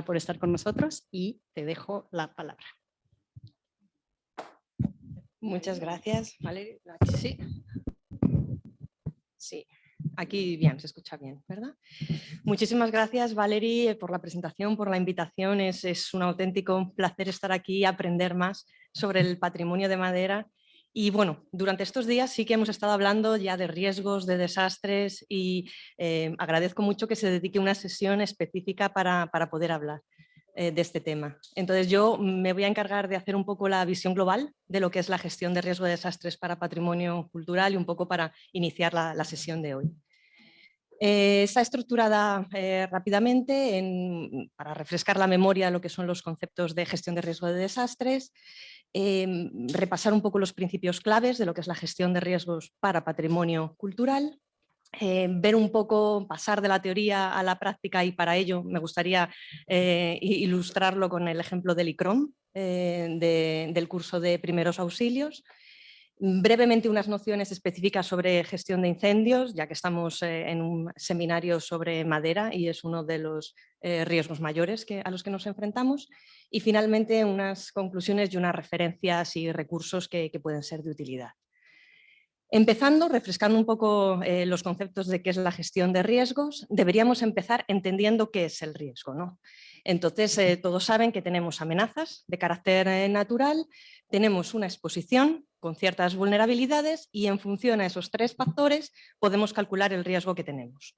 por estar con nosotros y te dejo la palabra. Muchas gracias, Valerie. Sí. Sí, aquí bien, se escucha bien, ¿verdad? Muchísimas gracias, Valerie, por la presentación, por la invitación. Es un auténtico placer estar aquí y aprender más sobre el patrimonio de madera. Y bueno, durante estos días sí que hemos estado hablando ya de riesgos, de desastres y agradezco mucho que se dedique una sesión específica para poder hablar de este tema. Entonces yo me voy a encargar de hacer un poco la visión global de lo que es la gestión de riesgo de desastres para patrimonio cultural y un poco para iniciar la sesión de hoy. Está estructurada rápidamente para refrescar la memoria lo que son los conceptos de gestión de riesgo de desastres, repasar un poco los principios claves de lo que es la gestión de riesgos para patrimonio cultural, ver un poco, pasar de la teoría a la práctica, y para ello me gustaría ilustrarlo con el ejemplo del ICROM, del curso de primeros auxilios. Brevemente unas nociones específicas sobre gestión de incendios, ya que estamos en un seminario sobre madera y es uno de los riesgos mayores a los que nos enfrentamos. Y finalmente unas conclusiones y unas referencias y recursos que pueden ser de utilidad. Empezando, refrescando un poco los conceptos de qué es la gestión de riesgos, deberíamos empezar entendiendo qué es el riesgo, ¿no? Entonces, todos saben que tenemos amenazas de carácter natural, tenemos una exposición con ciertas vulnerabilidades y en función a esos tres factores podemos calcular el riesgo que tenemos.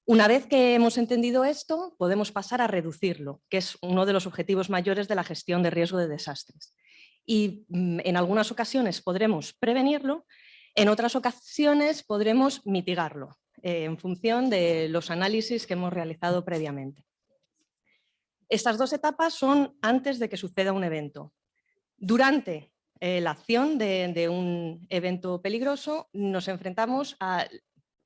Una vez que hemos entendido esto, podemos pasar a reducirlo, que es uno de los objetivos mayores de la gestión de riesgo de desastres. Y en algunas ocasiones podremos prevenirlo, en otras ocasiones podremos mitigarlo, en función de los análisis que hemos realizado previamente. Estas dos etapas son antes de que suceda un evento. Durante la acción de un evento peligroso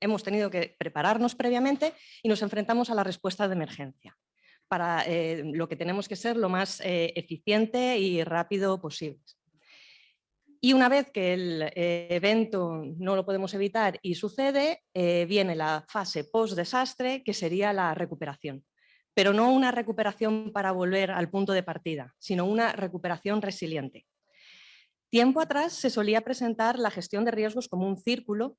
hemos tenido que prepararnos previamente y nos enfrentamos a la respuesta de emergencia, para lo que tenemos que ser lo más eficiente y rápido posible. Y una vez que el evento no lo podemos evitar y sucede, viene la fase post-desastre, que sería la recuperación. Pero no una recuperación para volver al punto de partida, sino una recuperación resiliente. Tiempo atrás se solía presentar la gestión de riesgos como un círculo,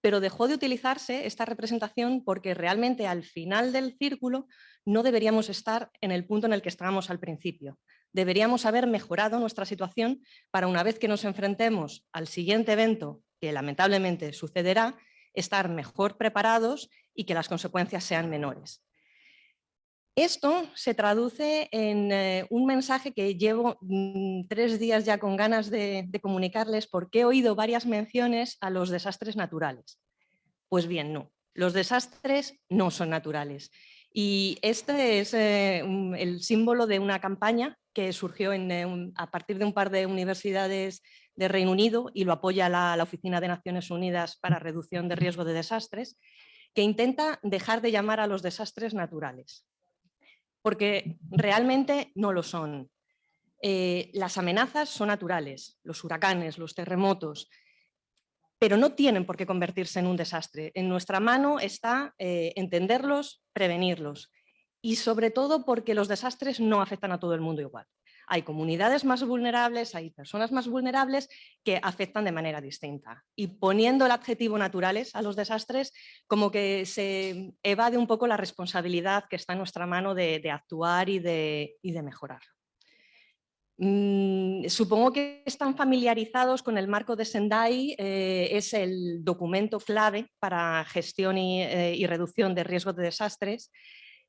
pero dejó de utilizarse esta representación porque realmente al final del círculo no deberíamos estar en el punto en el que estábamos al principio. Deberíamos haber mejorado nuestra situación para, una vez que nos enfrentemos al siguiente evento, que lamentablemente sucederá, estar mejor preparados y que las consecuencias sean menores. Esto se traduce en un mensaje que llevo 3 días ya con ganas de comunicarles, porque he oído varias menciones a los desastres naturales. Pues bien, no, los desastres no son naturales. Y este es el símbolo de una campaña que surgió a partir de un par de universidades de Reino Unido y lo apoya la Oficina de Naciones Unidas para Reducción de Riesgo de Desastres, que intenta dejar de llamar a los desastres naturales, porque realmente no lo son. Las amenazas son naturales, los huracanes, los terremotos, pero no tienen por qué convertirse en un desastre. En nuestra mano está entenderlos, prevenirlos, y sobre todo porque los desastres no afectan a todo el mundo igual. Hay comunidades más vulnerables, hay personas más vulnerables que afectan de manera distinta. Y poniendo el adjetivo naturales a los desastres, como que se evade un poco la responsabilidad que está en nuestra mano de actuar y de mejorar. Supongo que están familiarizados con el marco de Sendai, es el documento clave para gestión y reducción de riesgos de desastres.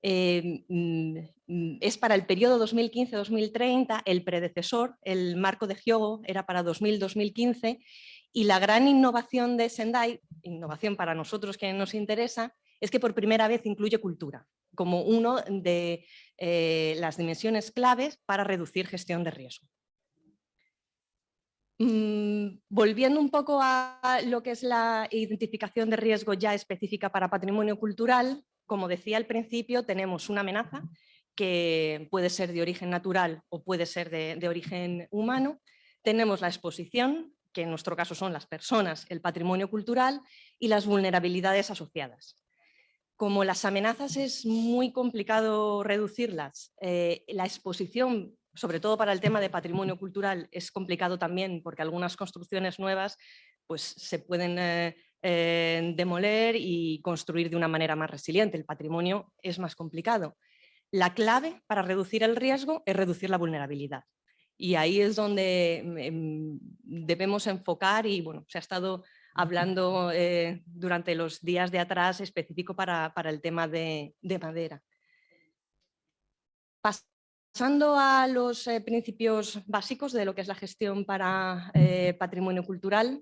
Es para el periodo 2015-2030, el predecesor, el marco de Hyogo, era para 2000-2015, y la gran innovación de Sendai, innovación para nosotros que nos interesa, es que por primera vez incluye cultura como uno de las dimensiones claves para reducir gestión de riesgo. Volviendo un poco a lo que es la identificación de riesgo ya específica para patrimonio cultural, como decía al principio, tenemos una amenaza que puede ser de origen natural o puede ser de origen humano. Tenemos la exposición, que en nuestro caso son las personas, el patrimonio cultural y las vulnerabilidades asociadas. Como las amenazas es muy complicado reducirlas, la exposición, sobre todo para el tema de patrimonio cultural, es complicado también porque algunas construcciones nuevas pues, se pueden demoler y construir de una manera más resiliente. El patrimonio es más complicado. La clave para reducir el riesgo es reducir la vulnerabilidad. Y ahí es donde debemos enfocar y bueno, se ha estado hablando durante los días de atrás específico para el tema de madera. Pasando a los principios básicos de lo que es la gestión para patrimonio cultural,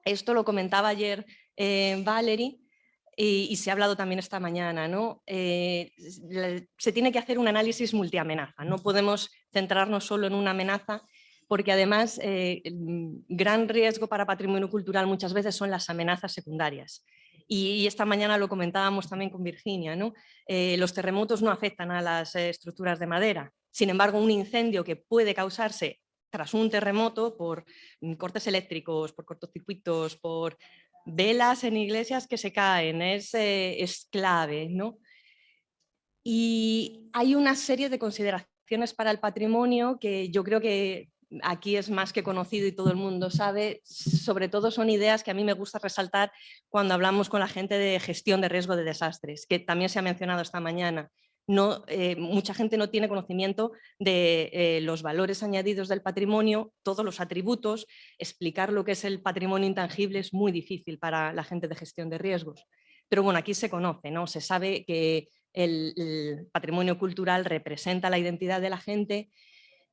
esto lo comentaba ayer Valerie y se ha hablado también esta mañana, ¿no? Se tiene que hacer un análisis multiamenaza, no podemos centrarnos solo en una amenaza porque además el gran riesgo para patrimonio cultural muchas veces son las amenazas secundarias. Y esta mañana lo comentábamos también con Virginia, ¿no? Los terremotos no afectan a las estructuras de madera, sin embargo un incendio que puede causarse tras un terremoto por cortes eléctricos, por cortocircuitos, por velas en iglesias que se caen, es clave, ¿no? Y hay una serie de consideraciones para el patrimonio que yo creo que aquí es más que conocido y todo el mundo sabe, sobre todo son ideas que a mí me gusta resaltar cuando hablamos con la gente de gestión de riesgo de desastres, que también se ha mencionado esta mañana. No, mucha gente no tiene conocimiento de los valores añadidos del patrimonio, todos los atributos. Explicar lo que es el patrimonio intangible es muy difícil para la gente de gestión de riesgos. Pero bueno, aquí se conoce, ¿no? Se sabe que el patrimonio cultural representa la identidad de la gente.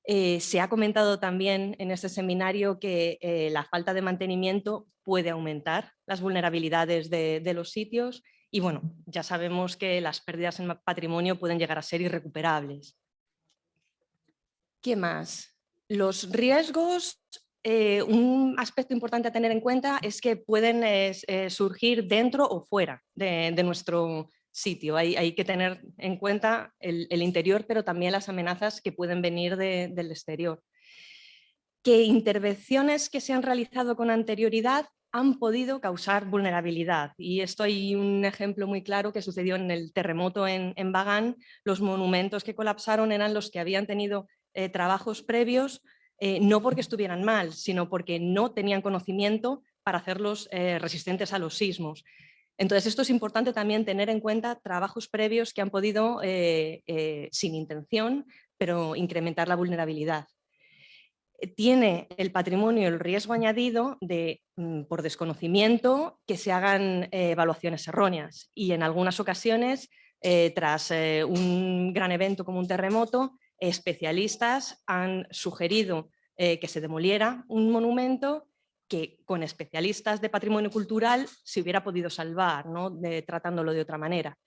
Se ha comentado también en este seminario que la falta de mantenimiento puede aumentar las vulnerabilidades de los sitios y bueno, ya sabemos que las pérdidas en patrimonio pueden llegar a ser irrecuperables. ¿Qué más? Los riesgos, un aspecto importante a tener en cuenta es que pueden surgir dentro o fuera de nuestro sitio. Hay que tener en cuenta el interior, pero también las amenazas que pueden venir del exterior. Que intervenciones que se han realizado con anterioridad han podido causar vulnerabilidad. Y esto hay un ejemplo muy claro que sucedió en el terremoto en Bagán. Los monumentos que colapsaron eran los que habían tenido trabajos previos, no porque estuvieran mal, sino porque no tenían conocimiento para hacerlos resistentes a los sismos. Entonces, esto es importante también tener en cuenta trabajos previos que han podido, sin intención, pero incrementar la vulnerabilidad. Tiene el patrimonio el riesgo añadido de, por desconocimiento, que se hagan evaluaciones erróneas y en algunas ocasiones, tras un gran evento como un terremoto, especialistas han sugerido que se demoliera un monumento que con especialistas de patrimonio cultural se hubiera podido salvar, ¿no? Tratándolo de otra manera.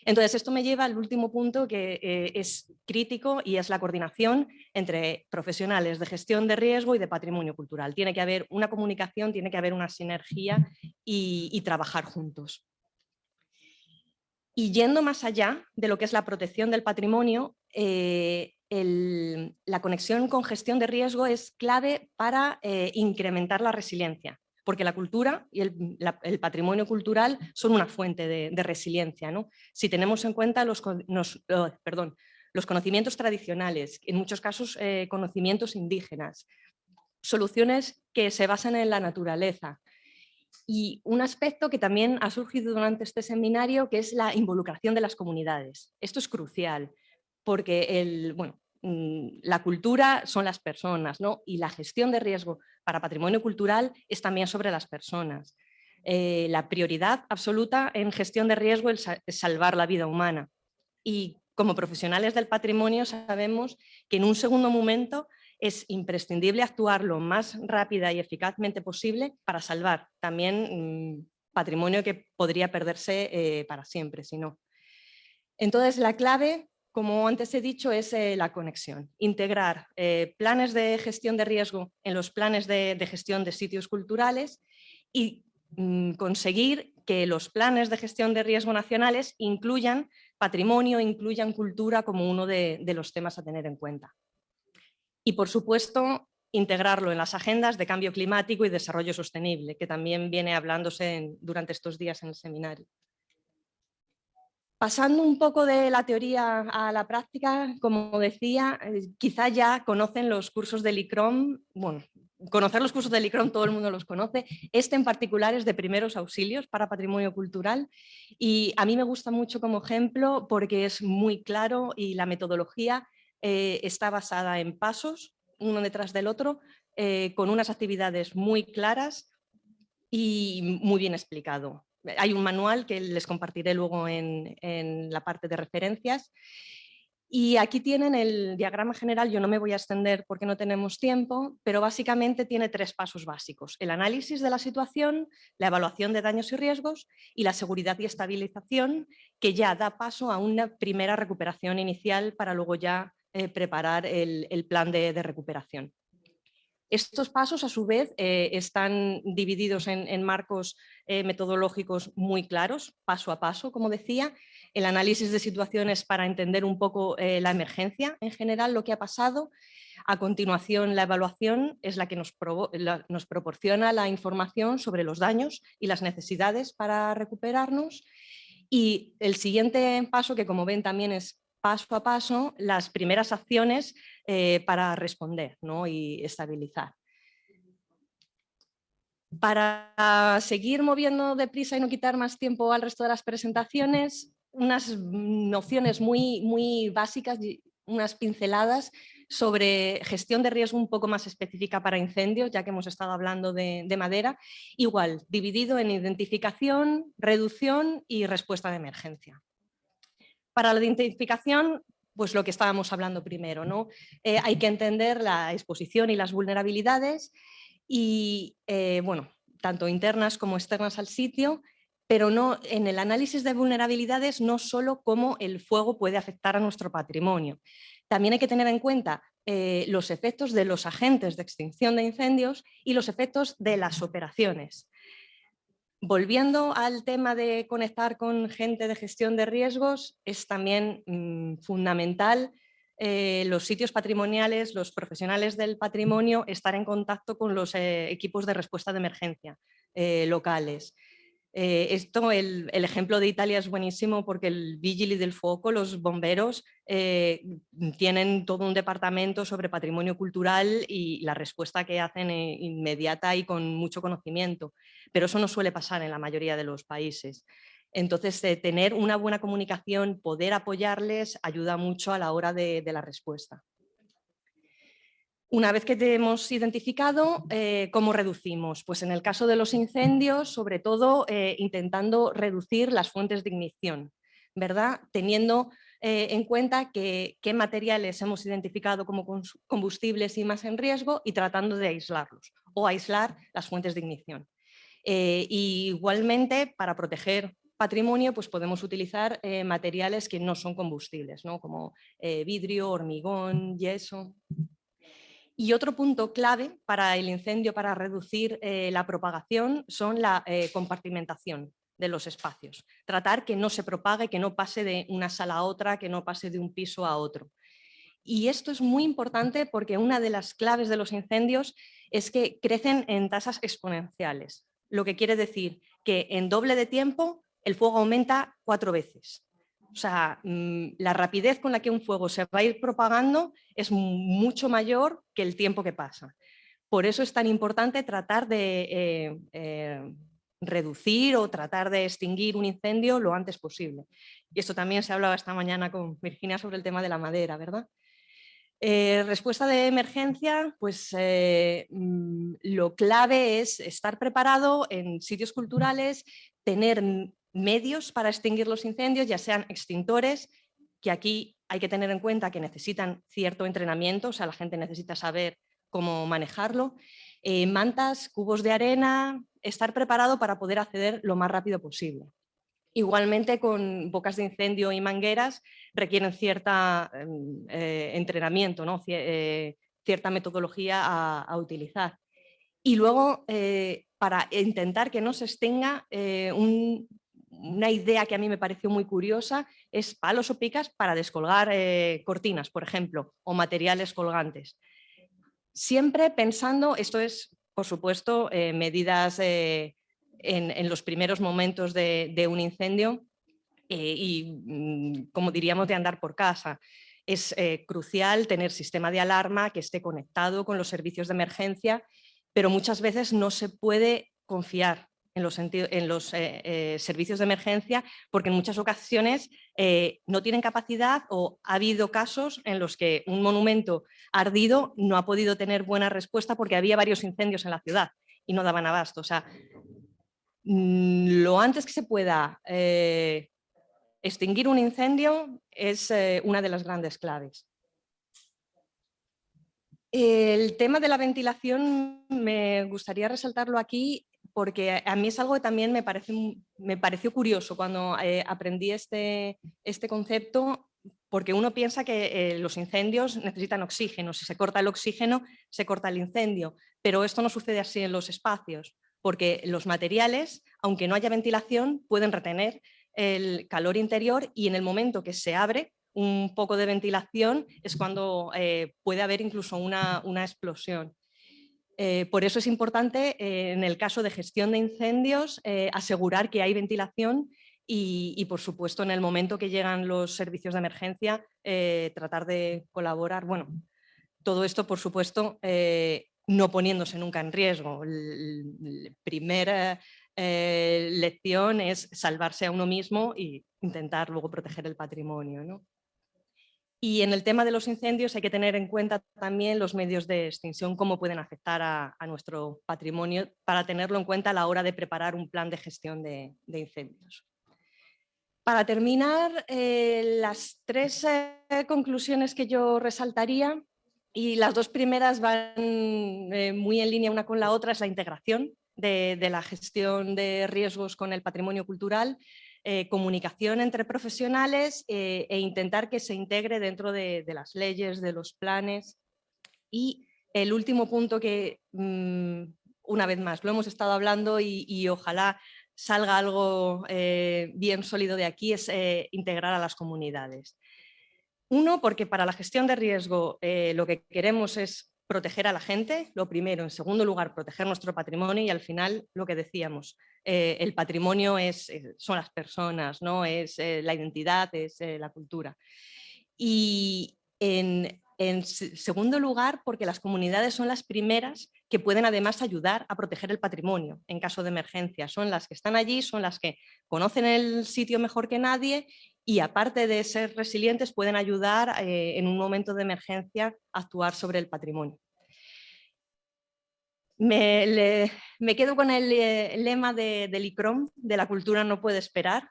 Entonces, esto me lleva al último punto que es crítico y es la coordinación entre profesionales de gestión de riesgo y de patrimonio cultural. Tiene que haber una comunicación, tiene que haber una sinergia y trabajar juntos. Y yendo más allá de lo que es la protección del patrimonio, la conexión con gestión de riesgo es clave para incrementar la resiliencia, porque la cultura y el patrimonio cultural son una fuente de resiliencia, ¿no? Si tenemos en cuenta los conocimientos tradicionales, en muchos casos conocimientos indígenas, soluciones que se basan en la naturaleza. Y un aspecto que también ha surgido durante este seminario, que es la involucración de las comunidades. Esto es crucial, porque la cultura son las personas, ¿no? Y la gestión de riesgo para patrimonio cultural es también sobre las personas. La prioridad absoluta en gestión de riesgo es salvar la vida humana. Y como profesionales del patrimonio sabemos que en un segundo momento es imprescindible actuar lo más rápida y eficazmente posible para salvar también patrimonio que podría perderse para siempre, si no. Entonces, la clave, como antes he dicho, es la conexión. Integrar planes de gestión de riesgo en los planes de gestión de sitios culturales y conseguir que los planes de gestión de riesgo nacionales incluyan patrimonio, incluyan cultura como uno de los temas a tener en cuenta. Y, por supuesto, integrarlo en las agendas de cambio climático y desarrollo sostenible, que también viene hablándose durante estos días en el seminario. Pasando un poco de la teoría a la práctica, como decía, quizá ya conocen los cursos del ICROM. Bueno, conocer los cursos del ICROM todo el mundo los conoce. Este en particular es de primeros auxilios para patrimonio cultural y a mí me gusta mucho como ejemplo porque es muy claro y la metodología está basada en pasos, uno detrás del otro, con unas actividades muy claras y muy bien explicado. Hay un manual que les compartiré luego en la parte de referencias. Y aquí tienen el diagrama general, yo no me voy a extender porque no tenemos tiempo, pero básicamente tiene 3 pasos básicos: el análisis de la situación, la evaluación de daños y riesgos y la seguridad y estabilización, que ya da paso a una primera recuperación inicial para luego ya preparar el plan de recuperación. Estos pasos, a su vez, están divididos en marcos metodológicos muy claros, paso a paso, como decía. El análisis de situaciones para entender un poco la emergencia en general, lo que ha pasado. A continuación, la evaluación es la que nos proporciona la información sobre los daños y las necesidades para recuperarnos. Y el siguiente paso, que como ven también es paso a paso, las primeras acciones para responder, ¿no? Y estabilizar. Para seguir moviendo deprisa y no quitar más tiempo al resto de las presentaciones, unas nociones muy básicas, unas pinceladas sobre gestión de riesgo un poco más específica para incendios, ya que hemos estado hablando de madera, igual, dividido en identificación, reducción y respuesta de emergencia. Para la identificación, pues lo que estábamos hablando primero, ¿no? Hay que entender la exposición y las vulnerabilidades y, bueno, tanto internas como externas al sitio, pero no, en el análisis de vulnerabilidades no solo cómo el fuego puede afectar a nuestro patrimonio. También hay que tener en cuenta los efectos de los agentes de extinción de incendios y los efectos de las operaciones. Volviendo al tema de conectar con gente de gestión de riesgos, es también fundamental los sitios patrimoniales, los profesionales del patrimonio, estar en contacto con los equipos de respuesta de emergencia locales. El ejemplo de Italia es buenísimo porque el Vigili del Fuoco, los bomberos, tienen todo un departamento sobre patrimonio cultural y la respuesta que hacen es inmediata y con mucho conocimiento, pero eso no suele pasar en la mayoría de los países. Entonces, tener una buena comunicación, poder apoyarles, ayuda mucho a la hora de la respuesta. Una vez que te hemos identificado, ¿cómo reducimos? Pues en el caso de los incendios, sobre todo intentando reducir las fuentes de ignición, ¿verdad? Teniendo en cuenta qué materiales hemos identificado como combustibles y más en riesgo y tratando de aislarlos o aislar las fuentes de ignición. Igualmente, para proteger patrimonio, pues podemos utilizar materiales que no son combustibles, ¿no? Como vidrio, hormigón, yeso. Y otro punto clave para el incendio, para reducir la propagación, son la compartimentación de los espacios. Tratar que no se propague, que no pase de una sala a otra, que no pase de un piso a otro. Y esto es muy importante porque una de las claves de los incendios es que crecen en tasas exponenciales, lo que quiere decir que en doble de tiempo el fuego aumenta 4 veces. O sea, la rapidez con la que un fuego se va a ir propagando es mucho mayor que el tiempo que pasa. Por eso es tan importante tratar de reducir o tratar de extinguir un incendio lo antes posible. Y esto también se hablaba esta mañana con Virginia sobre el tema de la madera, ¿verdad? Respuesta de emergencia, pues lo clave es estar preparado en sitios culturales, tener medios para extinguir los incendios, ya sean extintores, que aquí hay que tener en cuenta que necesitan cierto entrenamiento, o sea, la gente necesita saber cómo manejarlo, mantas, cubos de arena, estar preparado para poder acceder lo más rápido posible. Igualmente, con bocas de incendio y mangueras requieren cierto entrenamiento, ¿no? Cierta metodología a utilizar. Y luego, para intentar que no se extinga, una idea que a mí me pareció muy curiosa es palos o picas para descolgar cortinas, por ejemplo, o materiales colgantes. Siempre pensando, esto es, por supuesto, medidas en los primeros momentos de un incendio, como diríamos, de andar por casa. Es crucial tener sistema de alarma que esté conectado con los servicios de emergencia, pero muchas veces no se puede confiar en los servicios de emergencia porque en muchas ocasiones no tienen capacidad, o ha habido casos en los que un monumento ardido no ha podido tener buena respuesta porque había varios incendios en la ciudad y no daban abasto. O sea, lo antes que se pueda extinguir un incendio es una de las grandes claves. El tema de la ventilación me gustaría resaltarlo aquí porque a mí es algo que también me pareció curioso cuando aprendí este concepto, porque uno piensa que los incendios necesitan oxígeno. Si se corta el oxígeno, se corta el incendio, pero esto no sucede así en los espacios, porque los materiales, aunque no haya ventilación, pueden retener el calor interior y en el momento que se abre un poco de ventilación es cuando puede haber incluso una explosión. Por eso es importante en el caso de gestión de incendios asegurar que hay ventilación y por supuesto en el momento que llegan los servicios de emergencia tratar de colaborar. Bueno, todo esto por supuesto no poniéndose nunca en riesgo. La primera lección es salvarse a uno mismo e intentar luego proteger el patrimonio, ¿no? Y en el tema de los incendios hay que tener en cuenta también los medios de extinción, cómo pueden afectar a nuestro patrimonio, para tenerlo en cuenta a la hora de preparar un plan de gestión de incendios. Para terminar, las tres conclusiones que yo resaltaría, y las dos primeras van muy en línea una con la otra, es la integración de la gestión de riesgos con el patrimonio cultural, comunicación entre profesionales e intentar que se integre dentro de las leyes, de los planes. Y el último punto que, una vez más, lo hemos estado hablando y ojalá salga algo bien sólido de aquí, es integrar a las comunidades. Uno, porque para la gestión de riesgo lo que queremos es proteger a la gente, lo primero. En segundo lugar, proteger nuestro patrimonio y al final lo que decíamos, el patrimonio son las personas, ¿no? Es la identidad, es la cultura. Y en segundo lugar, porque las comunidades son las primeras que pueden además ayudar a proteger el patrimonio en caso de emergencia. Son las que están allí, son las que conocen el sitio mejor que nadie y aparte de ser resilientes pueden ayudar en un momento de emergencia a actuar sobre el patrimonio. Me quedo con el lema del ICROM, de la cultura no puede esperar.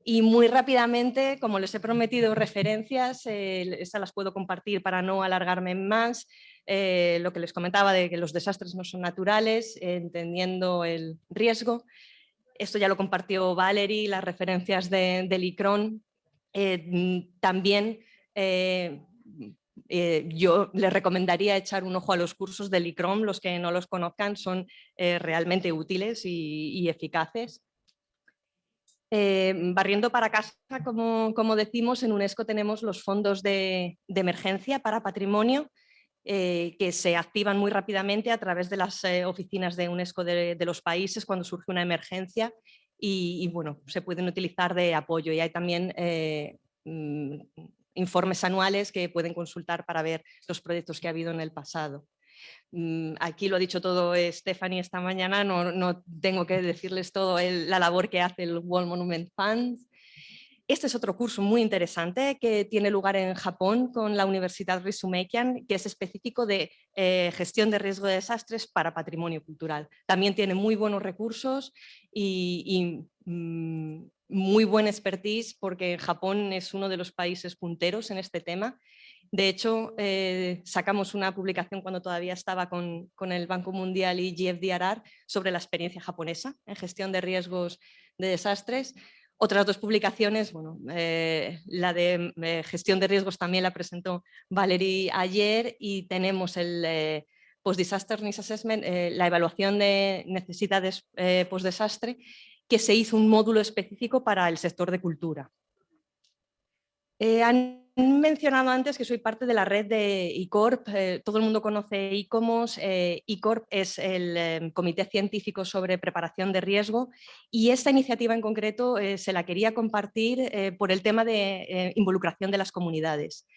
Y muy rápidamente, como les he prometido referencias, estas las puedo compartir para no alargarme más. Lo que les comentaba de que los desastres no son naturales, entendiendo el riesgo. Esto ya lo compartió Valerie, las referencias del ICRON. También yo les recomendaría echar un ojo a los cursos del ICROM. Los que no los conozcan son realmente útiles y eficaces. Barriendo para casa, como decimos, en UNESCO tenemos los fondos de emergencia para patrimonio que se activan muy rápidamente a través de las oficinas de UNESCO de los países cuando surge una emergencia y bueno, se pueden utilizar de apoyo. Y hay también informes anuales que pueden consultar para ver los proyectos que ha habido en el pasado. Aquí lo ha dicho todo Stephanie esta mañana, no tengo que decirles todo la labor que hace el World Monument Fund. Este es otro curso muy interesante que tiene lugar en Japón con la Universidad Ritsumeikan, que es específico de gestión de riesgo de desastres para patrimonio cultural. También tiene muy buenos recursos y muy buen expertise porque Japón es uno de los países punteros en este tema. De hecho, sacamos una publicación cuando todavía estaba con el Banco Mundial y GFDRR sobre la experiencia japonesa en gestión de riesgos de desastres. Otras dos publicaciones, bueno, la de gestión de riesgos también la presentó Valerie ayer y tenemos el Post-Disaster Needs Assessment, la evaluación de necesidades post-desastre, que se hizo un módulo específico para el sector de cultura. A mencionado antes que soy parte de la red de ICORP, todo el mundo conoce ICOMOS, ICORP es el Comité Científico sobre Preparación de Riesgo y esta iniciativa en concreto se la quería compartir por el tema de involucración de las comunidades.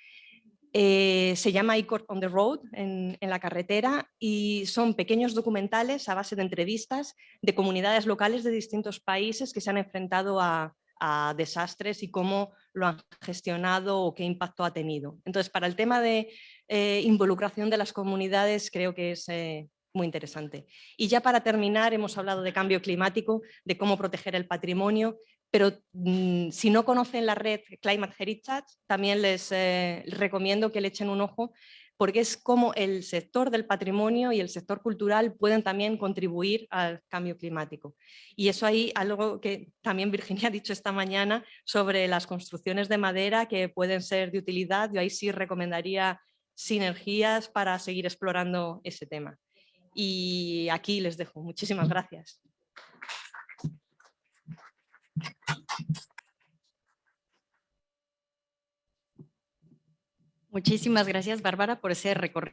Se llama ICORP on the Road, en la carretera, y son pequeños documentales a base de entrevistas de comunidades locales de distintos países que se han enfrentado a desastres y cómo lo han gestionado o qué impacto ha tenido. Entonces, para el tema de involucración de las comunidades creo que es muy interesante. Y ya para terminar, hemos hablado de cambio climático, de cómo proteger el patrimonio, pero si no conocen la red Climate Heritage, también les recomiendo que le echen un ojo, porque es como el sector del patrimonio y el sector cultural pueden también contribuir al cambio climático. Y eso hay algo que también Virginia ha dicho esta mañana sobre las construcciones de madera que pueden ser de utilidad. Yo ahí sí recomendaría sinergias para seguir explorando ese tema. Y aquí les dejo. Muchísimas gracias. Muchísimas gracias, Bárbara, por ese recorrido